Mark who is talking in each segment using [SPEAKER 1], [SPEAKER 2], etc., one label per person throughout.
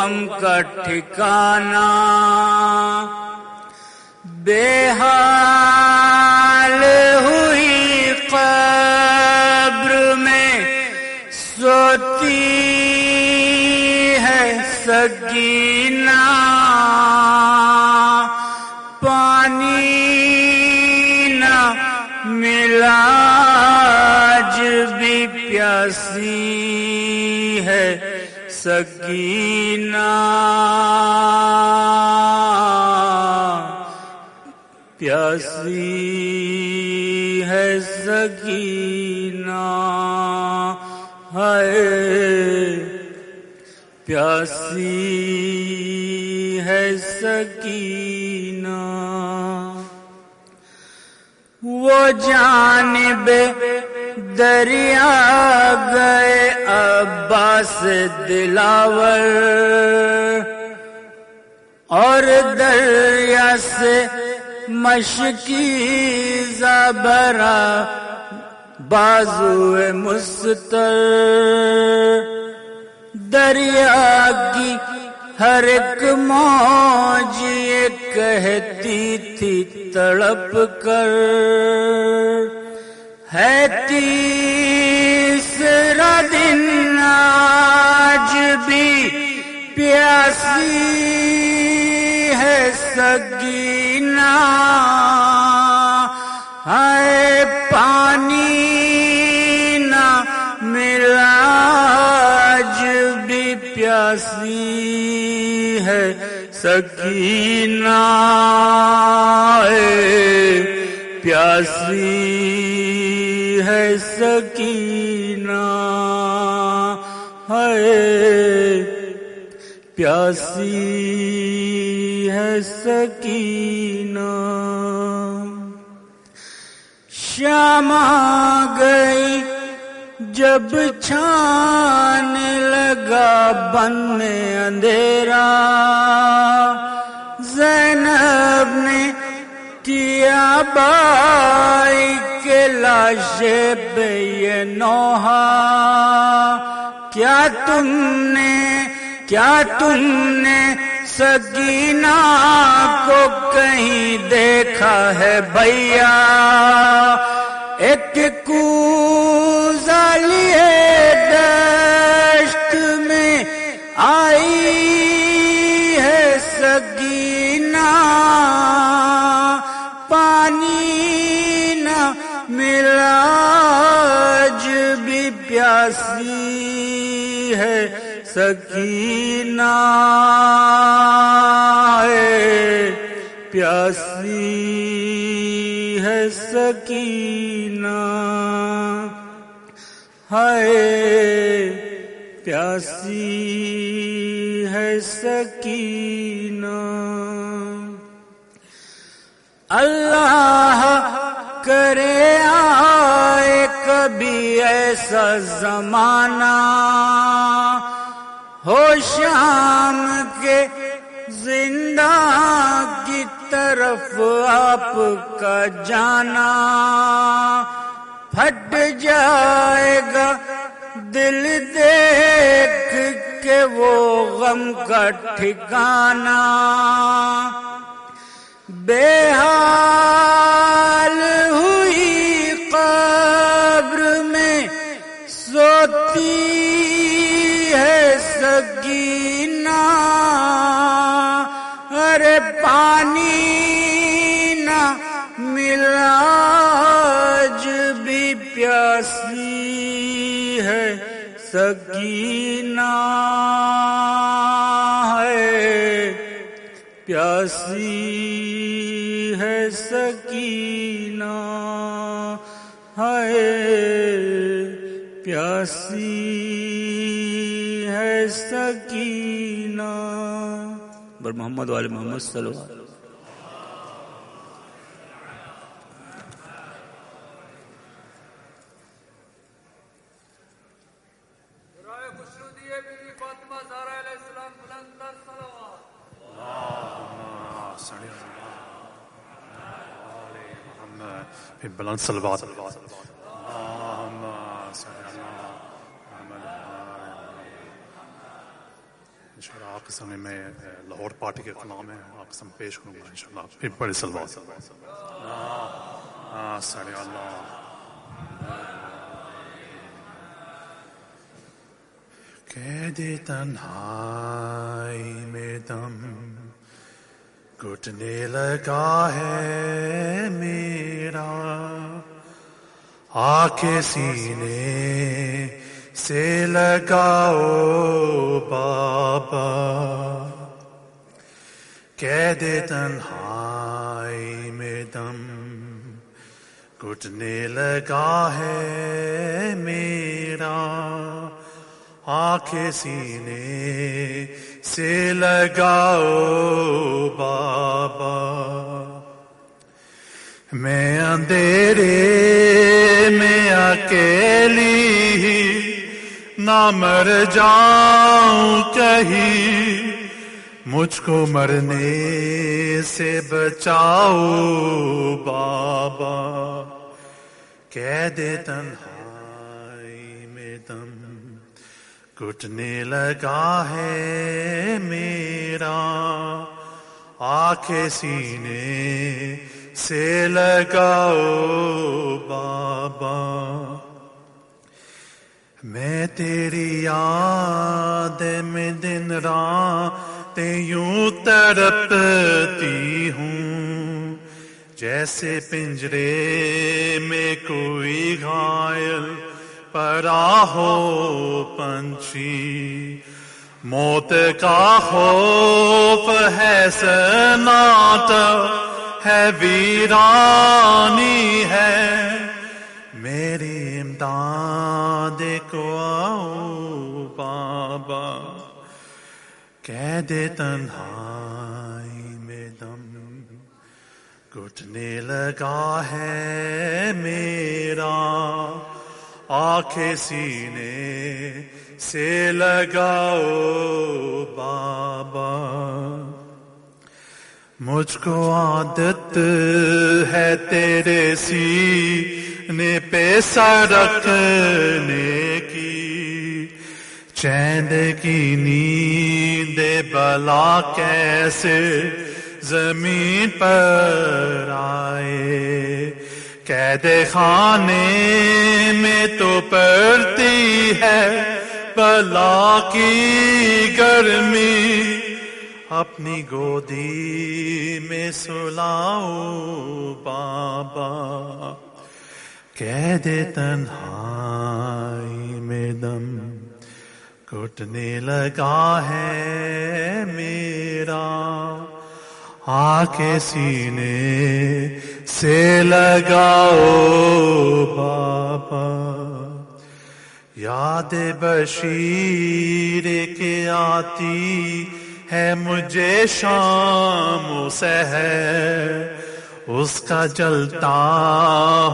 [SPEAKER 1] غم کا ٹھکانہ، بے حال ہوئی قبر میں سوتی ہے سکینہ، پانی نہ ملا آج بھی پیاسی ہے سکینہ، پیاسی ہے سکینہ، ہے پیاسی ہے سکینہ۔ وہ جانب دریا گئے عباس دلاور، اور دریا سے مشکی زبرا بازو مستر، دریا کی ہر ایک موج یہ کہتی تھی تڑپ کر، ہے تیسرا دن آج بھی پیاسی ہے سکینہ، ہے پانی نہ ملا آج بھی پیاسی ہے سکینہ، پیاسی ہے سکینہ، ہے پیاسی ہے سکینہ۔ شام آ گئی جب چھانے لگا بن میں اندھیرا، زینب نے کیا بائی کے لاشے پہ یہ نوحہ، کیا تم نے سکینہ کو کہیں دیکھا ہے بھیا، ایک کوزہ لیے دشت میں آئی ہے سکینہ، پانی نہ ملا آج بھی پیاسی ہے سکینہ، پیاسی ہے سکینہ، ہے پیاسی ہے سکینہ۔ اللہ کرے آئے کبھی ایسا زمانہ، ہو شام کے زندہ کی طرف آپ کا جانا، پھٹ جائے گا دل دیکھ کے وہ غم کا ٹھکانہ، بے حال ہوئی قبر میں سوتی ہے سکینہ، ارے پانی نہ ملا آج بھی پیاسی ہے سکینہ، ہے پیاسی ہے سکینہ، ہے پیاسی ہے سکینہ۔ بر محمد والے محمد صلی اللہ علیہ وسلم۔
[SPEAKER 2] بلند صلوات انشاءاللہ آپ کے سامنے میں لاہور پارٹی کے کلام ہے آپ کے سامنے پیش کروں گا انشاءاللہ. پھر بڑے صلوات. صلی اللہ. قید تنہائی میں دم گھٹنے لگا ہے میرا، آ کے سینے سے لگاؤ بابا. قید تنہائی میں دم گھٹنے لگا ہے میرا، آنکھیں سینے سے لگاؤ بابا. میں اندھیرے میں اکیلی ہی نہ مر جاؤں کہیں، مجھ کو مرنے سے بچاؤ بابا. قید تنہائی میں دم گھٹنے لگا ہے میرا، آنکھیں سینے سے لگاؤ بابا. میں تیری یاد میں دن راتیں یوں تڑپتی ہوں، جیسے پنجرے میں کوئی گھائل پڑا ہو پنچھی. موت کا خوف ہے، سناٹا ہے، ویرانی ہے، میری امداد کو آؤ بابا. قید تنہائی میں دم گھٹنے لگا ہے میرا، آنکھیں سینے سے لگاؤ بابا. مجھ کو عادت ہے تیرے سینے پہ سر رکھنے کی، چین کی نیند بلا کیسے زمین پر آئے. قید خانے میں تو پڑتی ہے بلا کی گرمی، اپنی گودی میں سلاؤ بابا. قید تنہائی میں دم گھٹنے لگا ہے میرا، آنکھیں سینے سے لگاؤ بابا. یاد بشیر کے آتی ہے مجھے شام و سحر، اس کا جلتا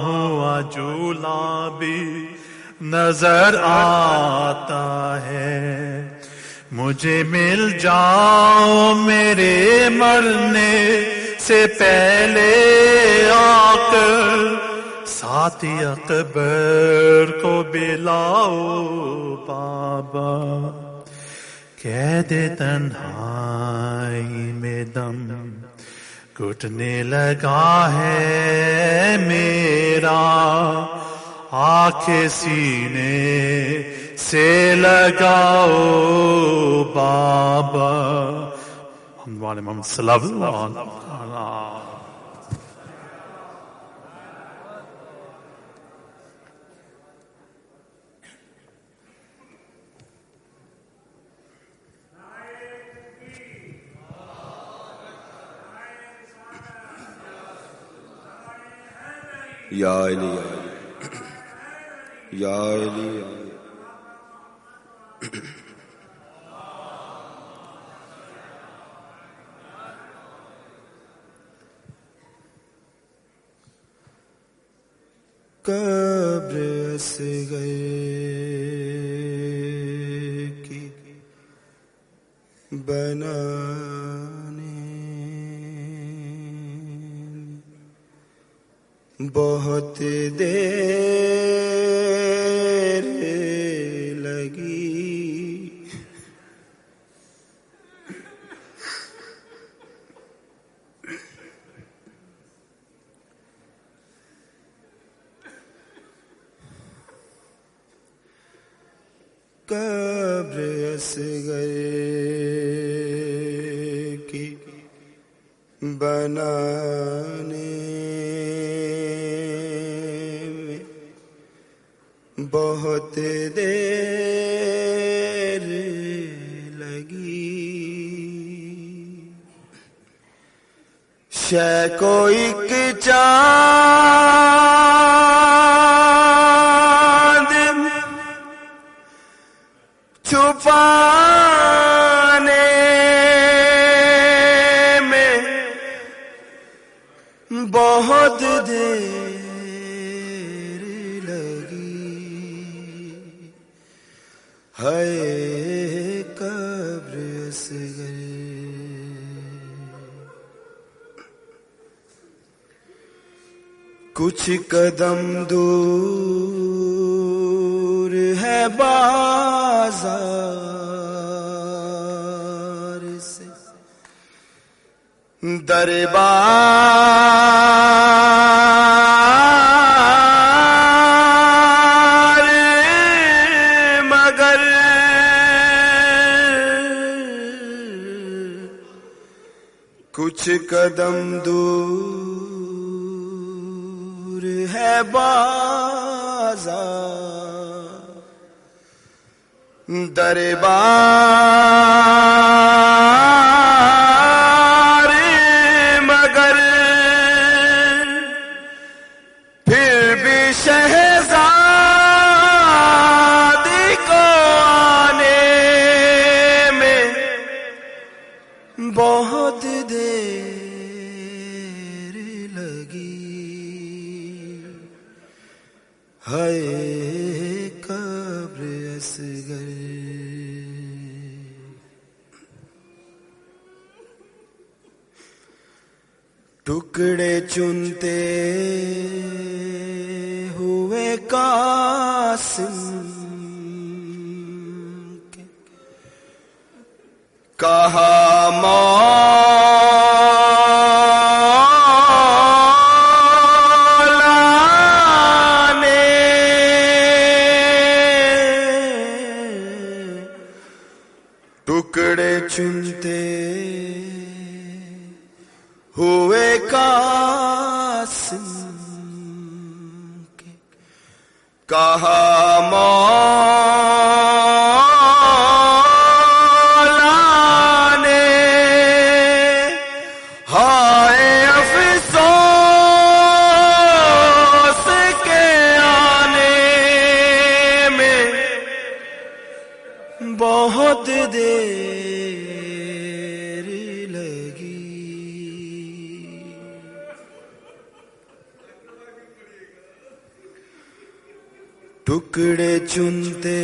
[SPEAKER 2] ہوا جھولا بھی نظر آتا ہے. مجھے مل جاؤ میرے مرنے سے پہلے آ کر، ساتھی اکبر کو بلاؤ بابا. قید تنہائی میں دم گھٹنے لگا ہے میرا، آنکھیں سینے سے لگاؤ بابا. محمد صلی اللہ علیہ وسلم.
[SPEAKER 3] یا علی یا علی. قبر اصغر کی بنانے بہت دیر لگی، قبر اصغر کی بنانے میں بہت دیر لگی. شے کو ایک چاند چھپانے میں بہت دیر لگی. ہے قبر اصغر کچھ قدم دور ہے بازار سے دربار مگر کچھ قدم دور ہے بازار دربار مگر پھر بھی شہزادی کو آنے میں بہت دیر لگی. ہے قبر اصغر ٹکڑے چنتے ہوئے قاسم کے کہا مولا نے ٹکڑے چنتے ہوئے قاسم کے کہا مولا نے ہائے افسوس کے آنے میں بہت دیر لگی. ٹکڑے چنتے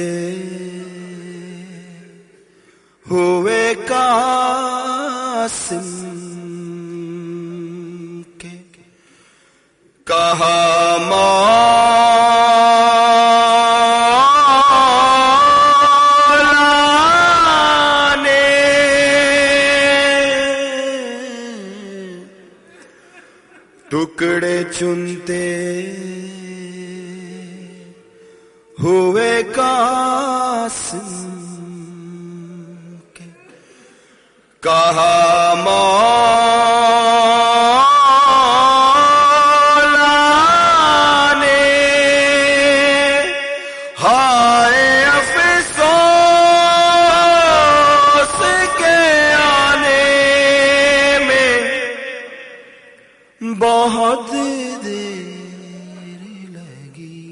[SPEAKER 3] ہوئے قاسم کے کہا مولا نے ٹکڑے چنتے ہوئے قاسم کے کہا مولا نے ہائے افسوس کے آنے میں بہت دیر لگی.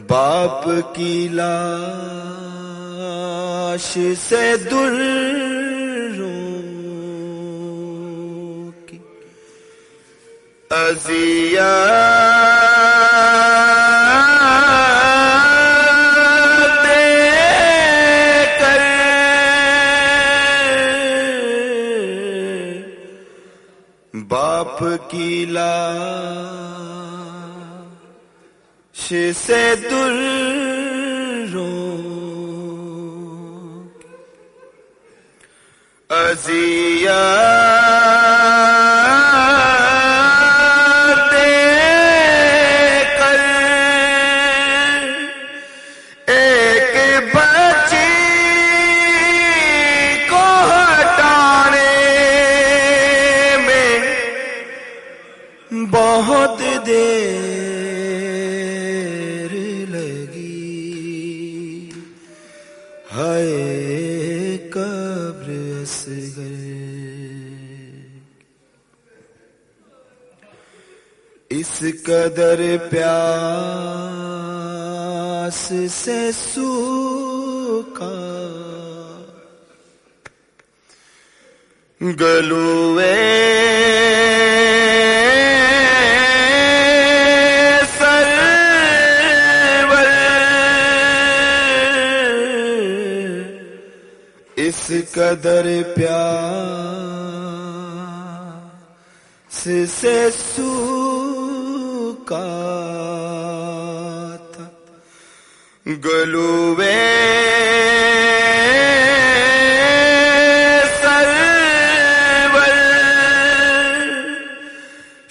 [SPEAKER 3] باپ کی لاش سے دروں کی اذیت دے کر باپ کی لاش سے دروں اذیت دے کر دیر لگی ہائے قبر اصغر اس قدر پیاس سے سوکھا گلوے سرور اس قدر پیاس سے سوکھا تھا گلوے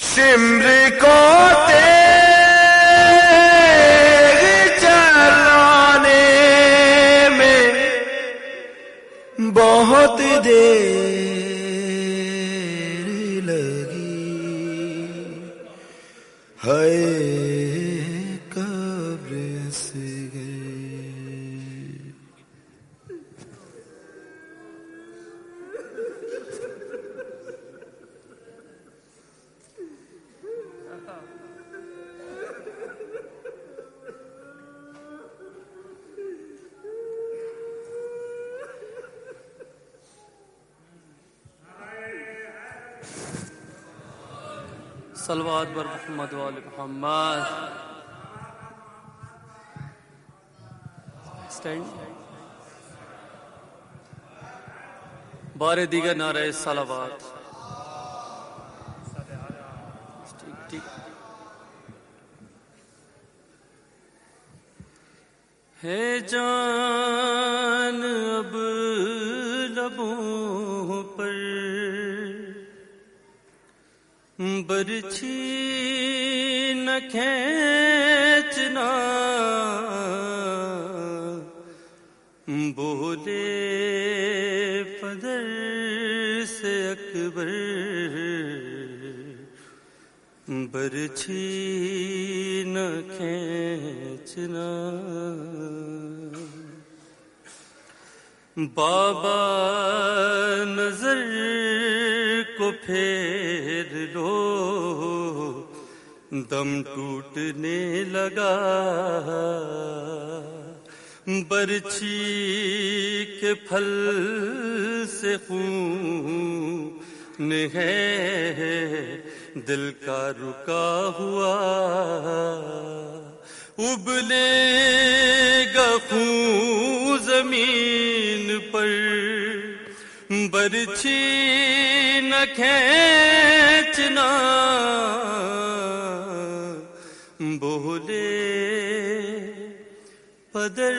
[SPEAKER 3] شمر کو تیغ چلانے میں بہت دیر لگی ہائے قبر اصغر
[SPEAKER 4] صلوات بر محمد و آل محمد. اسٹینڈ. بار دیگر نعرہ صلوات. ٹھیک. ہے جان اب لبوں پر برچھی نہ کھینچنا بولے پدر سے اکبر برچھی نہ کھینچنا بابا نظر کو پھیر لو دم ٹوٹنے لگا برچھی کے پھل سے خون ہے دل کا رکا ہوا ابلے گا خون زمین پر برچھی نہ کھینچنا بولے پدر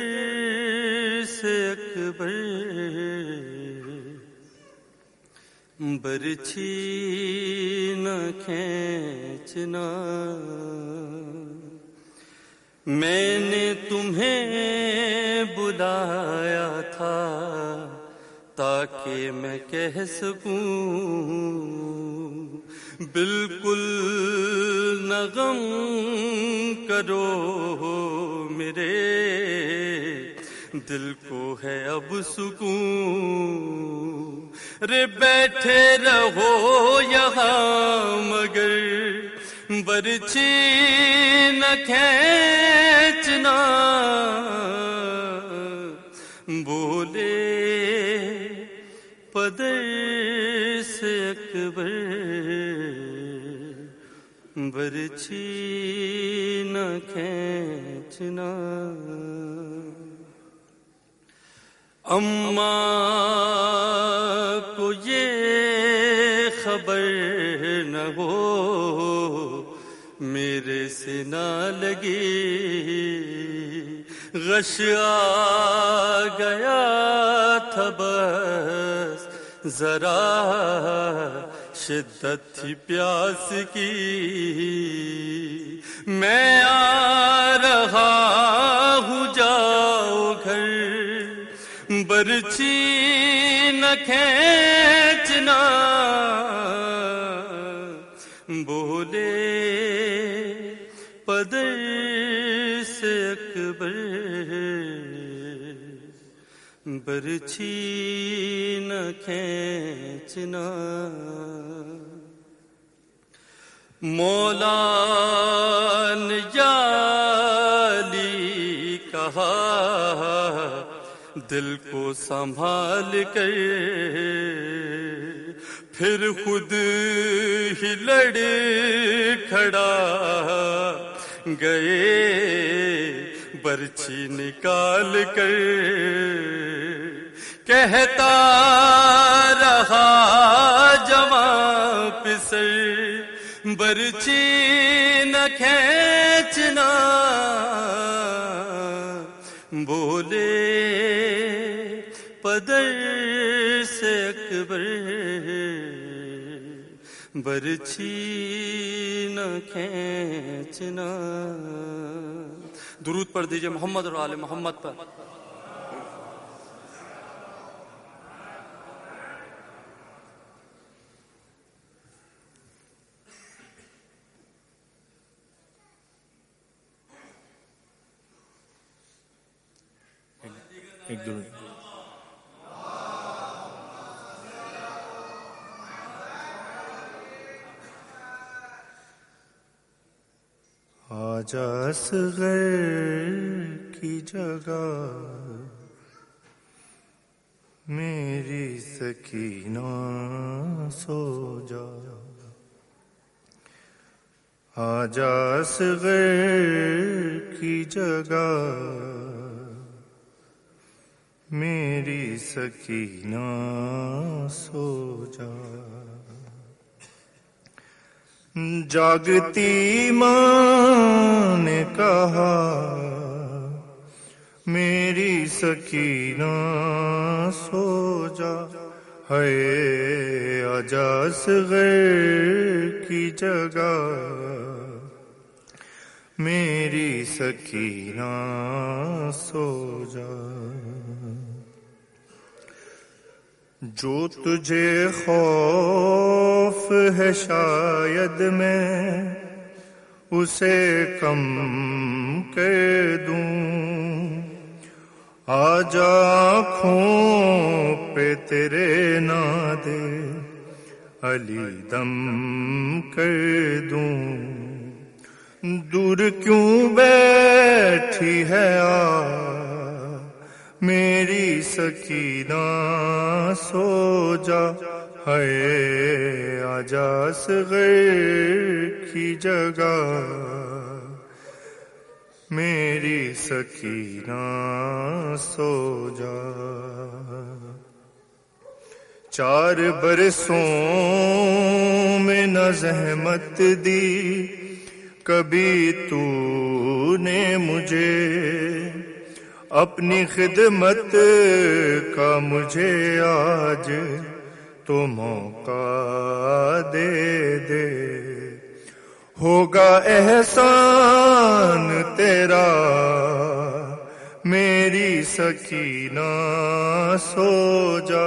[SPEAKER 4] سے اکبر برچھی نہ کھینچنا میں نے تمہیں بلایا تھا تاکہ میں کہہ سکوں بالکل نہ غم کرو میرے دل کو ہے اب سکون رے بیٹھے رہو یہاں مگر برچھی نہ کھینچنا بولے پدر سے اکبر برچھی نہ کھینچنا اماں کو یہ خبر نہ ہو میرے سے نہ لگی غش آ گیا تھا بس ذرا شدت تھی پیاس کی میں آ رہا ہوں جاؤ گھر برچھی نہ کھینچنا بولے پدر سے اکبر برچھی نہ کھینچنا، مولا نے یا علی کہا دل کو سنبھال کر، پھر خود ہی لڑ کھڑا گئے برچھی نکال کر، کہتا رہا جوان پسر برچھی نہ کھینچنا، بولے پدر سے اکبر برچھی نہ کھینچنا۔ درود پڑھ دیجئے محمد اور آل محمد پر۔
[SPEAKER 1] ایک درود۔
[SPEAKER 3] آجا اصغر کی جگہ میری سکینہ سو جا، آجا اصغر کی جگہ میری سکینہ سو جا، جاگتی ماں نے کہا میری سکینہ سو جا، ہے آجا اصغر کی جگہ میری سکینہ سو جا، جو تجھے خوف ہے شاید میں اسے کم کر دوں، آجا آنکھوں پہ تیرے نادے علی دم کر دوں، دور کیوں بیٹھی ہے میری سکینہ سو جا، ہے آجا اصغر کی جگہ میری سکینہ سو جا، 4 برسوں میں نہ زحمت دی کبھی تو نے مجھے، اپنی خدمت کا مجھے آج تو موقع دے دے، ہوگا احسان تیرا میری سکینہ سو جا،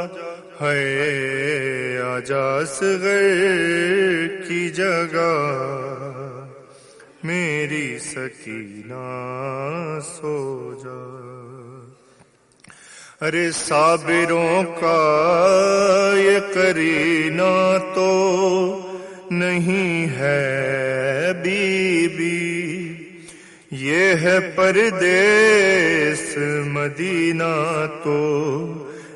[SPEAKER 3] ہے آجا اصغر کی جگہ میری سکینہ سو جا، ارے صابروں کا یہ قرینہ تو نہیں ہے بی بی، یہ ہے پردیس مدینہ تو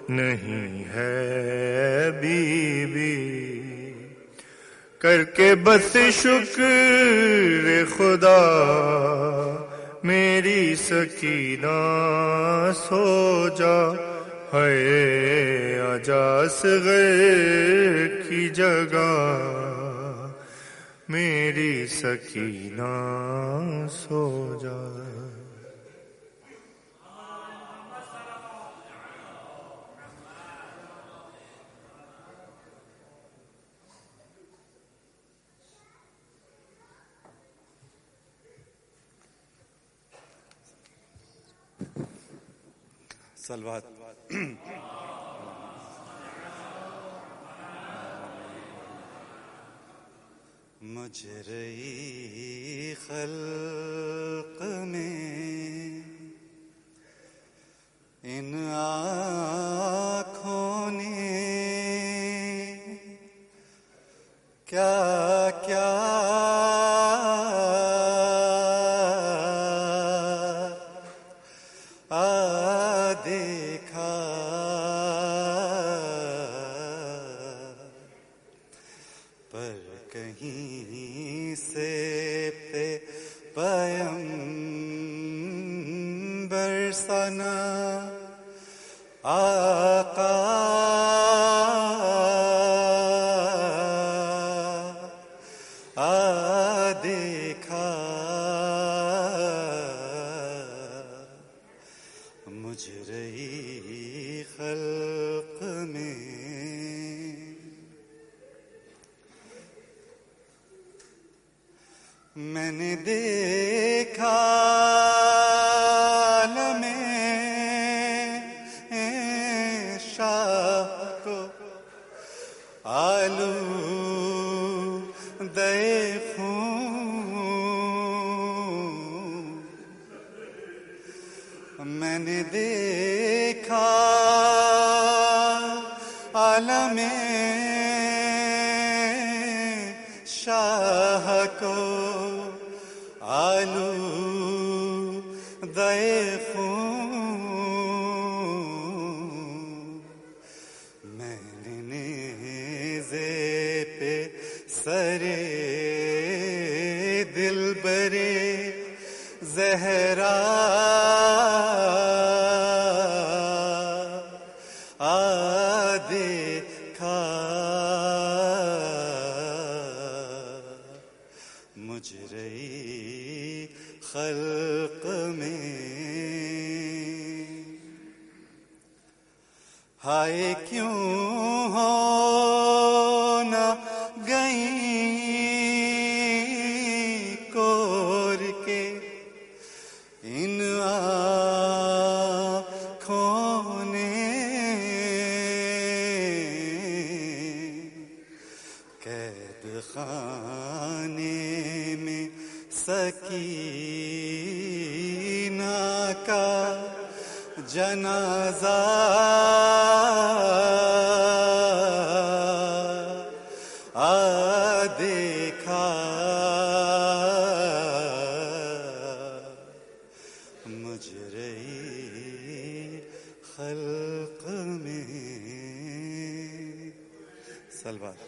[SPEAKER 3] نہیں ہے بی بی، کر کے بس شکر خدا میری سکینہ سو جا، ہے آجا اصغر کی جگہ میری سکینہ سو جا۔
[SPEAKER 4] صلوات۔ مجرئی خلق میں ان آنکھوں نے کیا کیا دیکھا، پر کہیں سے پیغمبر سنا آقا دیکھا، مجرئی خلق میں میں نے دیکھا عالم شاہ کو آلودہ خون، میں نے دیکھا عالم شاہ کو آلودہ خون، میں نے نیزے پہ سرے دلبر زہرا دیکھا، مجرئی خلق میں ہائے کیوں ہو نہ گئیں کور کے ان آنکھوں نے، قید خانے میں سکینہ کا جنازہ دیکھا، مجرئی خلق میں. صلوات.